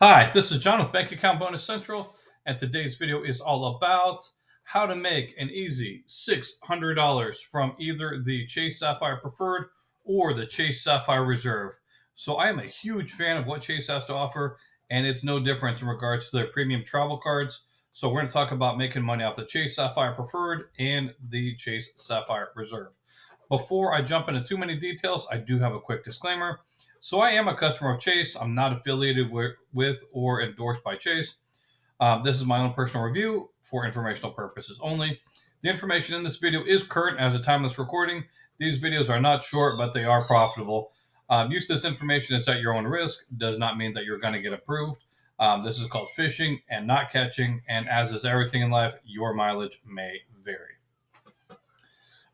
Hi, this is John with Bank Account Bonus Central, and today's video is all about how to make an easy $600 from either the Chase Sapphire Preferred or the Chase Sapphire Reserve. So I am a huge fan of what Chase has to offer, and it's no different in regards to their premium travel cards. So we're going to talk about making money off the Chase Sapphire Preferred and the Chase Sapphire Reserve. Before I jump into too many details, I do have a quick disclaimer. So I am a customer of Chase. I'm not affiliated with or endorsed by Chase. This is my own personal review for informational purposes only. The information in this video is current as of the time of this recording. These videos are not short, but they are profitable. Use this information is at your own risk. Does not mean that you're going to get approved. This is called fishing and not catching. And as is everything in life, your mileage may vary.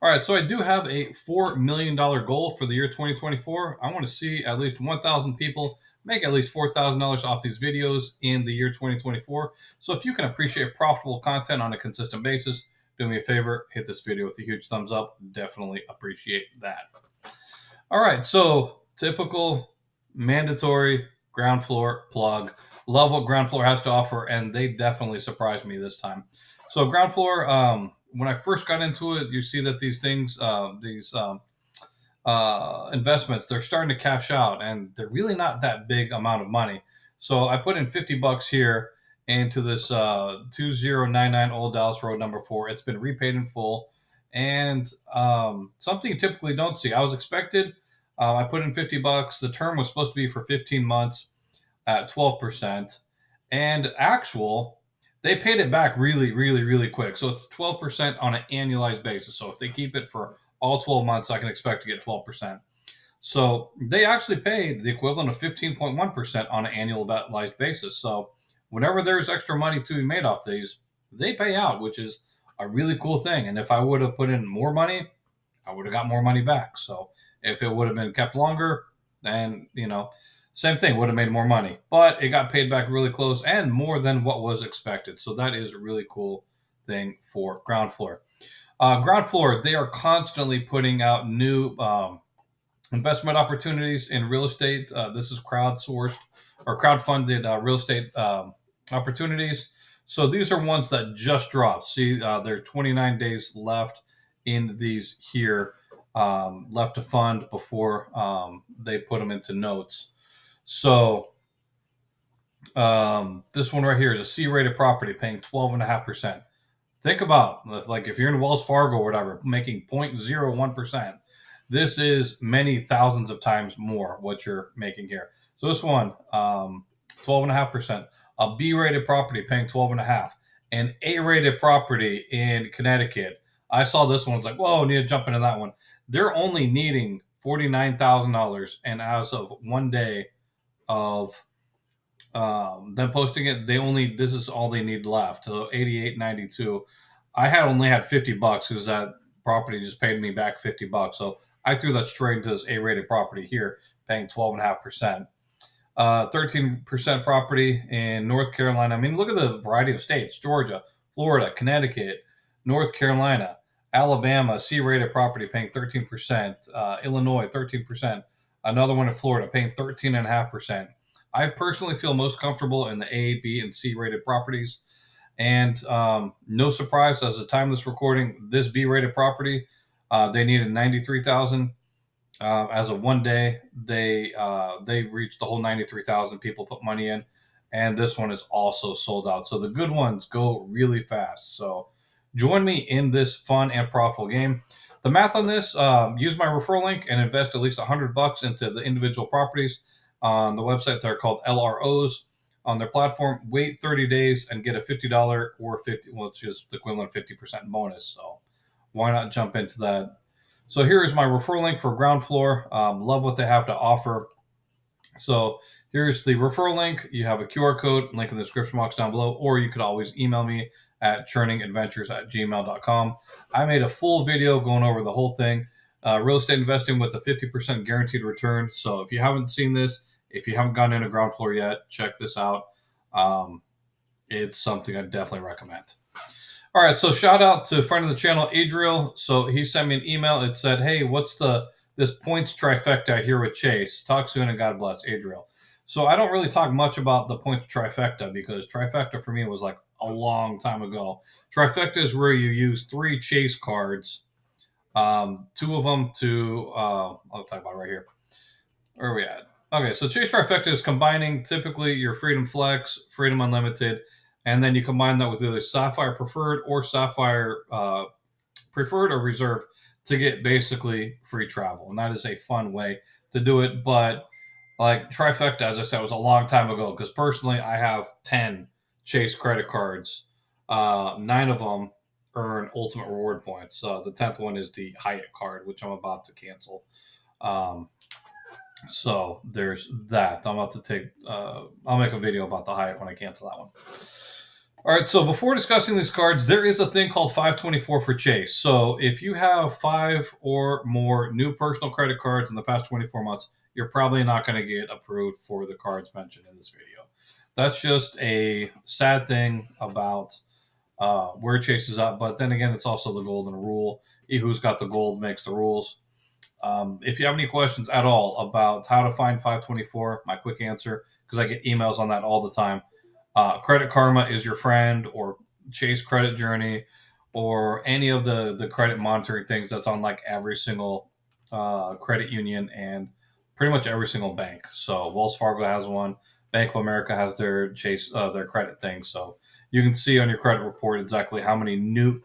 All right, so I do have a $4 million goal for the year 2024. I want to see at least 1,000 people make at least $4,000 off these videos in the year 2024. So if you can appreciate profitable content on a consistent basis, do me a favor, hit this video with a huge thumbs up. Definitely appreciate that. All right, so typical, mandatory ground floor plug. Love what ground floor has to offer, and they definitely surprised me this time. So ground floor, when I first got into it, you see that these things, these investments, they're starting to cash out, and they're really not that big amount of money. So I put in $50 here into this 2099 Old Dallas Road #4. It's been repaid in full, and something you typically don't see. I was expected. I put in $50. The term was supposed to be for 15 months at 12%, and actual they paid it back really, really, really quick. So it's 12% on an annualized basis. So if they keep it for all 12 months, I can expect to get 12%. So they actually paid the equivalent of 15.1% on an annualized basis. So whenever there's extra money to be made off these, they pay out, which is a really cool thing. And if I would have put in more money, I would have got more money back. So if it would have been kept longer, then, same thing, would have made more money. But it got paid back really close and more than what was expected. So that is a really cool thing for ground floor. Ground floor, they are constantly putting out new investment opportunities in real estate. This is crowdsourced or crowdfunded real estate opportunities. So these are ones that just dropped. See, there are 29 days left in these here, left to fund before they put them into notes. So this one right here is a C-rated property paying 12.5%. Think about, like, if you're in Wells Fargo or whatever, making 0.01%. This is many thousands of times more what you're making here. So this one, 12.5%. A B-rated property paying 12.5%. An A-rated property in Connecticut. I saw this one. It's like, whoa, need to jump into that one. They're only needing $49,000, and as of one day of them posting it, this is all they need left. So 88.92. I had only had $50 because that property just paid me back $50. So I threw that straight into this A-rated property here, paying 12.5%. 13% property in North Carolina. I mean, look at the variety of states: Georgia, Florida, Connecticut, North Carolina, Alabama, C-rated property paying 13%. Illinois, 13%. Another one in Florida paying 13.5%. I personally feel most comfortable in the A, B, and C-rated properties. And no surprise, as the time of this recording, this B-rated property, they needed 93,000. As of one day, they reached the whole 93,000. People put money in, and this one is also sold out. So the good ones go really fast. So join me in this fun and profitable game. The math on this: use my referral link and invest at least $100 into the individual properties on the website. They're called LROs on their platform. Wait 30 days and get a $50 or 50, which is the equivalent of 50% bonus. So why not jump into that? So here is my referral link for ground floor. Love what they have to offer. So here's the referral link. You have a QR code, link in the description box down below, or you could always email me at churningadventures@gmail.com. I made a full video going over the whole thing. Real estate investing with a 50% guaranteed return. So if you haven't seen this, if you haven't gotten into ground floor yet, check this out. It's something I definitely recommend. All right, so shout out to a friend of the channel, Adriel. So he sent me an email. It said, "Hey, what's this points trifecta here with Chase? Talk soon and God bless, Adriel." So I don't really talk much about the points trifecta because trifecta for me was like a long time ago. Trifecta is where you use 3 Chase cards, 2 of them to I'll talk about it right here. Where are we at? Okay, so Chase Trifecta is combining typically your Freedom Flex, Freedom Unlimited, and then you combine that with either Sapphire Preferred or Sapphire Preferred or Reserve to get basically free travel. And that is a fun way to do it. But like Trifecta, as I said, was a long time ago because personally I have 10 Chase credit cards. 9 of them earn ultimate reward points. The 10th one is the Hyatt card, which I'm about to cancel. Um, so there's that. I'm about to take. I'll make a video about the Hyatt when I cancel that one. All right. So before discussing these cards, there is a thing called 524 for Chase. So if you have 5 or more new personal credit cards in the past 24 months, you're probably not going to get approved for the cards mentioned in this video. That's just a sad thing about where Chase is at. But then again, it's also the golden rule. He who's got the gold makes the rules. If you have any questions at all about how to find 524, my quick answer, because I get emails on that all the time. Credit Karma is your friend, or Chase Credit Journey, or any of the credit monitoring things that's on like every single credit union and pretty much every single bank. So Wells Fargo has one, Bank of America has their Chase their credit thing. So you can see on your credit report exactly how many new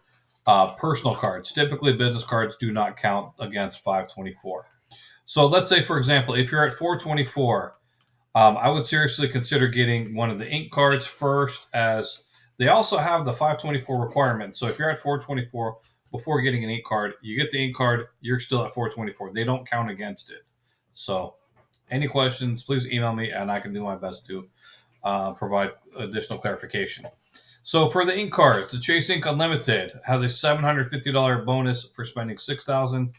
personal cards. Typically, business cards do not count against 524. So let's say, for example, if you're at 424, I would seriously consider getting one of the ink cards first, as they also have the 524 requirement. So if you're at 424 before getting an ink card, you get the ink card, you're still at 424. They don't count against it. So any questions, please email me and I can do my best to provide additional clarification. So for the ink cards, the Chase Ink Unlimited has a $750 bonus for spending $6,000.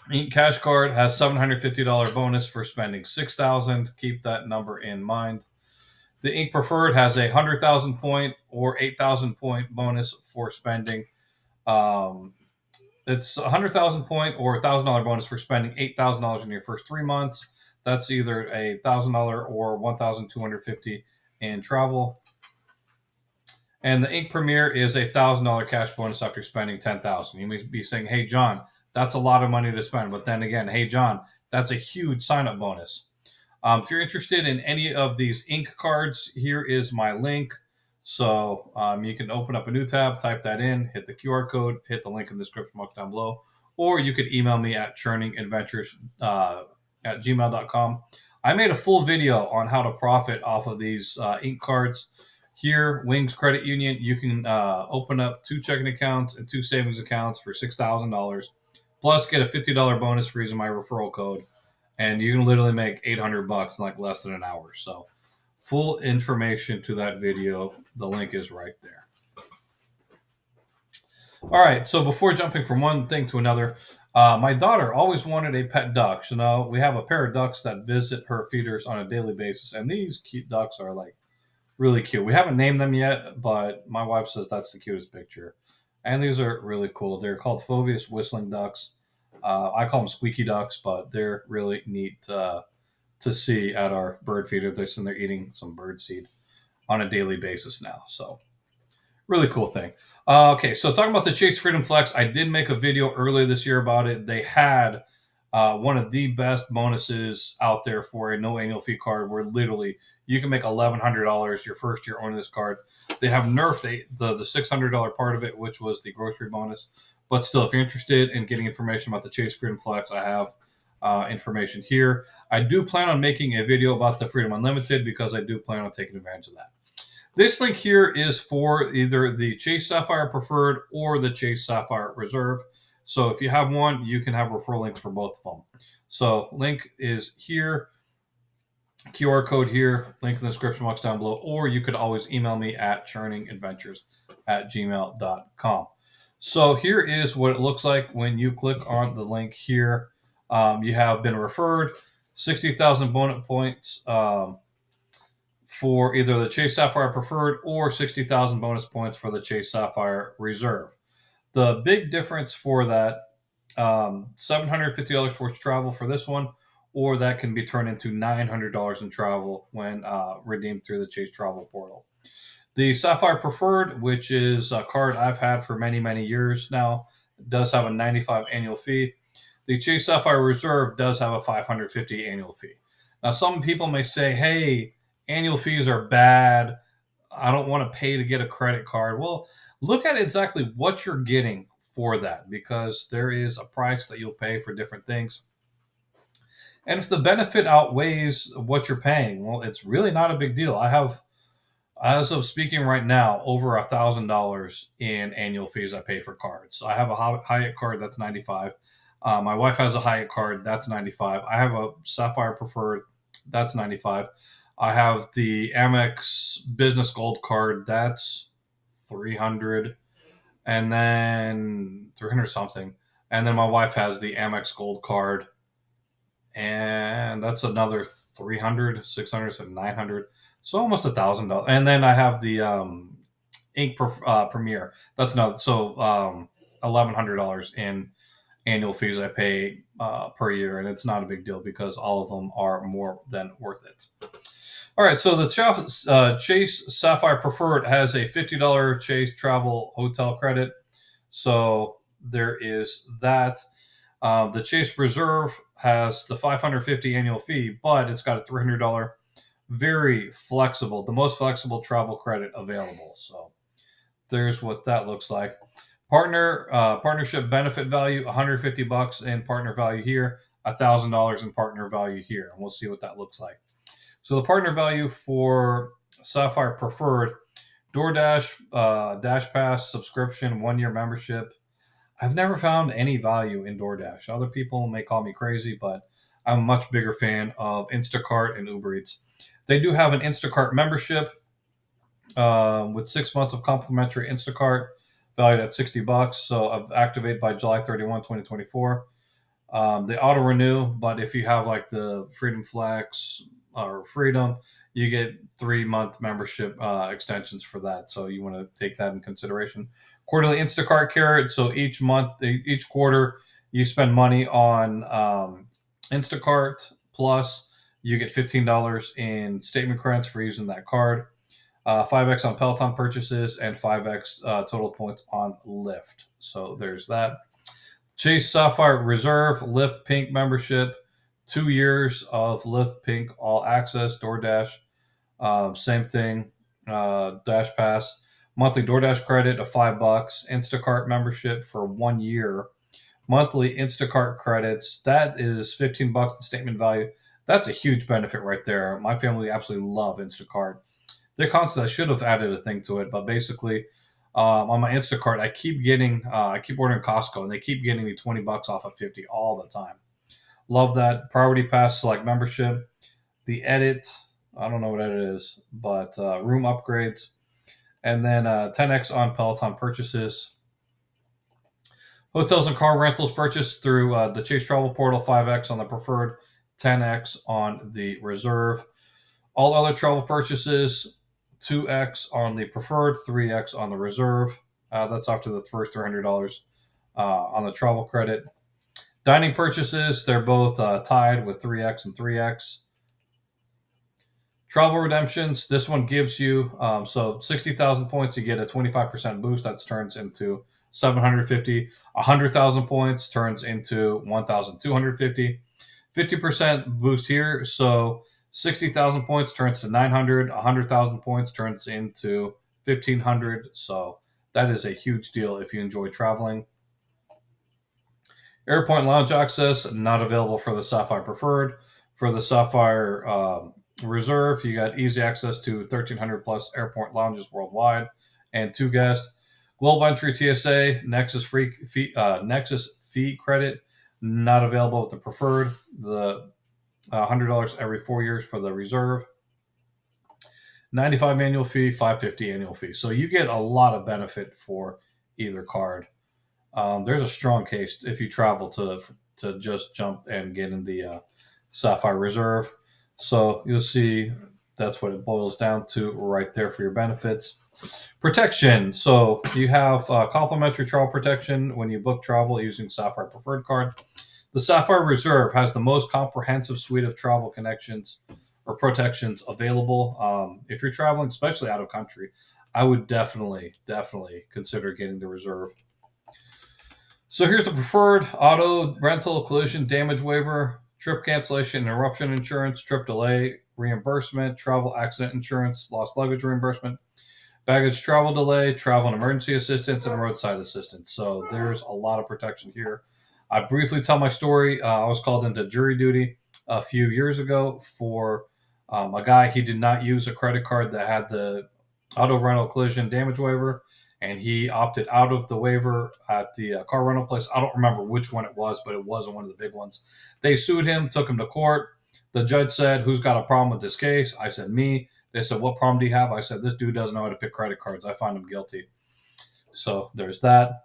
Ink Cash Card has $750 bonus for spending $6,000. Keep that number in mind. The Ink Preferred has a 100,000 point or 8,000 point bonus for spending. Um, it's a 100,000 point or $1,000 bonus for spending $8,000 in your first 3 months. That's either a $1,000 or 1,250 in travel. And the Ink Premier is a $1,000 cash bonus after spending $10,000. You may be saying, "Hey John, that's a lot of money to spend." But then again, "Hey John, that's a huge sign-up bonus." If you're interested in any of these ink cards, here is my link. So you can open up a new tab, type that in, hit the QR code, hit the link in the description box down below, or you could email me at churningadventures at gmail.com. I made a full video on how to profit off of these ink cards. Here, Wings Credit Union, you can open up 2 checking accounts and 2 savings accounts for $6,000, plus get a $50 bonus for using my referral code, and you can literally make $800 in like less than an hour. So, full information to that video, the link is right there. All right, so before jumping from one thing to another, my daughter always wanted a pet duck. So now we have a pair of ducks that visit her feeders on a daily basis, and these cute ducks are like really cute. We haven't named them yet, but my wife says that's the cutest picture. And these are really cool. They're called Foveus whistling ducks. I call them squeaky ducks, but they're really neat to see at our bird feeder. They're eating some bird seed on a daily basis now. So really cool thing. Okay, so talking about the Chase Freedom Flex, I did make a video earlier this year about it. They had one of the best bonuses out there for a no annual fee card, where literally you can make $1,100 your first year owning this card. They have nerfed the $600 part of it, which was the grocery bonus. But still, if you're interested in getting information about the Chase Freedom Flex, I have information here. I do plan on making a video about the Freedom Unlimited because I do plan on taking advantage of that. This link here is for either the Chase Sapphire Preferred or the Chase Sapphire Reserve. So if you have one, you can have referral links for both of them. So link is here, QR code here, link in the description box down below, or you could always email me at churningadventures@gmail.com. So here is what it looks like when you click on the link here. You have been referred, 60,000 bonus points for either the Chase Sapphire Preferred or 60,000 bonus points for the Chase Sapphire Reserve. The big difference for that, $750 towards travel for this one, or that can be turned into $900 in travel when redeemed through the Chase Travel Portal. The Sapphire Preferred, which is a card I've had for many, many years now, does have a $95 annual fee. The Chase Sapphire Reserve does have a $550 annual fee. Now, some people may say, hey, annual fees are bad. I don't want to pay to get a credit card. Well, look at exactly what you're getting for that, because there is a price that you'll pay for different things. And if the benefit outweighs what you're paying, well, it's really not a big deal. I have, as of speaking right now, over $1,000 in annual fees I pay for cards. So I have a Hyatt card that's 95. My wife has a Hyatt card that's 95. I have a Sapphire Preferred that's 95. I have the Amex Business Gold card that's 300, and then 300 something. And then my wife has the Amex Gold card, and that's another 300, 600, so 900, so almost $1,000. And then I have the Premier. That's not so $1,100 in annual fees I pay per year, and it's not a big deal because all of them are more than worth it. All right, so the Chase Sapphire Preferred has a $50 Chase Travel Hotel credit, so there is that. The Chase Reserve has the $550 annual fee, but it's got a $300 very flexible, the most flexible travel credit available. So there's what that looks like. Partnership benefit value, $150 in partner value here, $1,000 in partner value here, and we'll see what that looks like. So the partner value for Sapphire Preferred, DoorDash, Dash Pass subscription, 1 year membership. I've never found any value in DoorDash. Other people may call me crazy, but I'm a much bigger fan of Instacart and Ubereats. They do have an Instacart membership with 6 months of complimentary Instacart, valued at $60. So I've activated by July 31, 2024. They auto renew, but if you have like the Freedom Flex or Freedom, you get 3 month membership extensions for that. So you want to take that in consideration. Quarterly Instacart carrot. So each quarter, you spend money on Instacart, plus you get $15 in statement credits for using that card. 5x on Peloton purchases, and 5x total points on Lyft. So there's that. Chase Sapphire Reserve Lyft Pink membership, 2 years of Lyft Pink all access. DoorDash, same thing. Dash Pass, monthly DoorDash credit of $5. Instacart membership for 1 year. Monthly Instacart credits, that is $15 in statement value. That's a huge benefit right there. My family absolutely love Instacart. They're constant. I should have added a thing to it, but basically, on my Instacart, I keep ordering Costco, and they keep getting me $20 off of 50 all the time. Love that. Priority Pass Select membership. The Edit, I don't know what Edit is, but room upgrades, and then 10x on Peloton purchases. Hotels and car rentals purchased through the Chase Travel Portal, 5x on the Preferred, 10x on the Reserve. All other travel purchases, 2x on the Preferred, 3x on the Reserve. That's after the first $300 on the travel credit. Dining purchases, they're both tied with 3x and 3x. Travel redemptions, this one gives you, so 60,000 points, you get a 25% boost. That turns into 750. 100,000 points turns into 1,250. 50% boost here, so 60,000 points turns to 900. 100,000 points turns into 1,500. So that is a huge deal if you enjoy traveling. Airport lounge access, not available for the Sapphire Preferred. For the Sapphire Reserve, you got easy access to 1,300 plus airport lounges worldwide and 2 guests. Global entry TSA, Nexus fee credit, not available with the Preferred. The $100 every 4 years for the Reserve. 95 annual fee, 550 annual fee. So you get a lot of benefit for either card. There's a strong case if you travel to just jump and get in the Sapphire Reserve. So you'll see that's what it boils down to right there for your benefits. Protection. So you have complimentary travel protection when you book travel using Sapphire Preferred card. The Sapphire Reserve has the most comprehensive suite of travel connections or protections available. If you're traveling, especially out of country, I would definitely consider getting the Reserve. So here's the preferred: auto, rental, collision, damage waiver, trip cancellation, interruption insurance, trip delay reimbursement, travel accident insurance, lost luggage reimbursement, baggage travel delay, travel and emergency assistance, and roadside assistance. So there's a lot of protection here. I briefly tell my story. I was called into jury duty a few years ago for a guy. He did not use a credit card that had the auto rental collision damage waiver, and he opted out of the waiver at the car rental place. I don't remember which one it was, but it wasn't one of the big ones. They sued him, took him to court. The judge said, "Who's got a problem with this case?" I said, "Me." They said, "What problem do you have?" I said, "This dude doesn't know how to pick credit cards. I find him guilty." So there's that.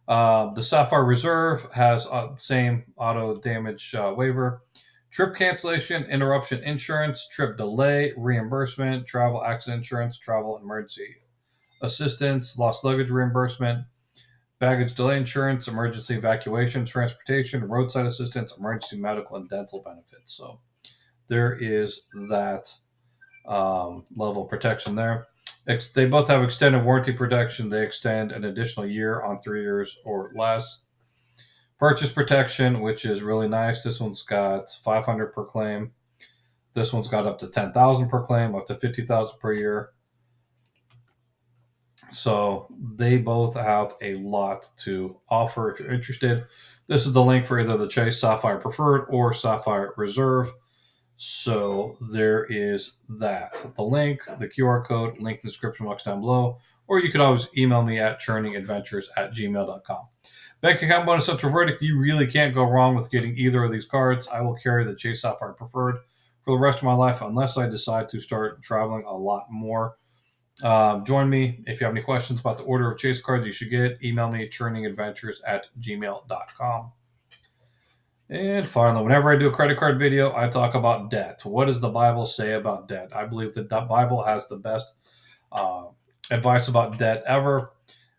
The Sapphire Reserve has same auto damage waiver, trip cancellation, interruption insurance, trip delay reimbursement, travel accident insurance, travel emergency assistance, lost luggage reimbursement, baggage delay insurance, emergency evacuation, transportation, roadside assistance, emergency medical and dental benefits. So there is that level of protection there. They both have extended warranty protection. They extend an additional year on 3 years or less. Purchase protection, which is really nice. This one's got 500 per claim. This one's got up to 10,000 per claim, up to 50,000 per year. So they both have a lot to offer. If you're interested, this is the link for either the Chase Sapphire Preferred or Sapphire Reserve. So there is that. The link, the QR code, link in the description box down below, or you could always email me at churningadventures@gmail.com. Bank account bonus up to verdict. You really can't go wrong with getting either of these cards. I will carry the Chase Sapphire Preferred for the rest of my life unless I decide to start traveling a lot more. Join me. If you have any questions about the order of Chase cards you should get, email me at churningadventures@gmail.com. And finally, whenever I do a credit card video, I talk about debt. What does the Bible say about debt? I believe that the Bible has the best advice about debt ever.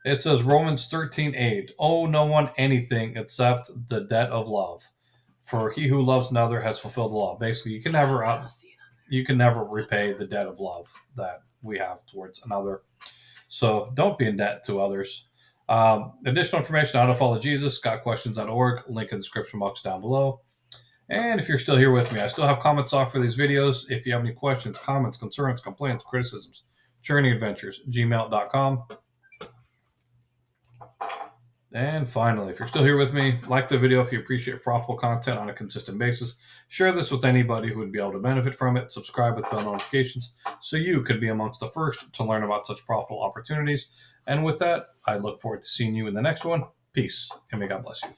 It says Romans 13:8, owe no one anything except the debt of love. For he who loves another has fulfilled the law. Basically, you can never repay the debt of love that we have towards another. So don't be in debt to others. Additional information on how to follow Jesus, gotquestions.org, link in the description box down below. And if you're still here with me, I still have comments off for these videos. If you have any questions, comments, concerns, complaints, criticisms, churningadventures@gmail.com. And finally, if you're still here with me, like the video if you appreciate profitable content on a consistent basis. Share this with anybody who would be able to benefit from it. Subscribe with bell notifications so you could be amongst the first to learn about such profitable opportunities. And with that, I look forward to seeing you in the next one. Peace, and may God bless you.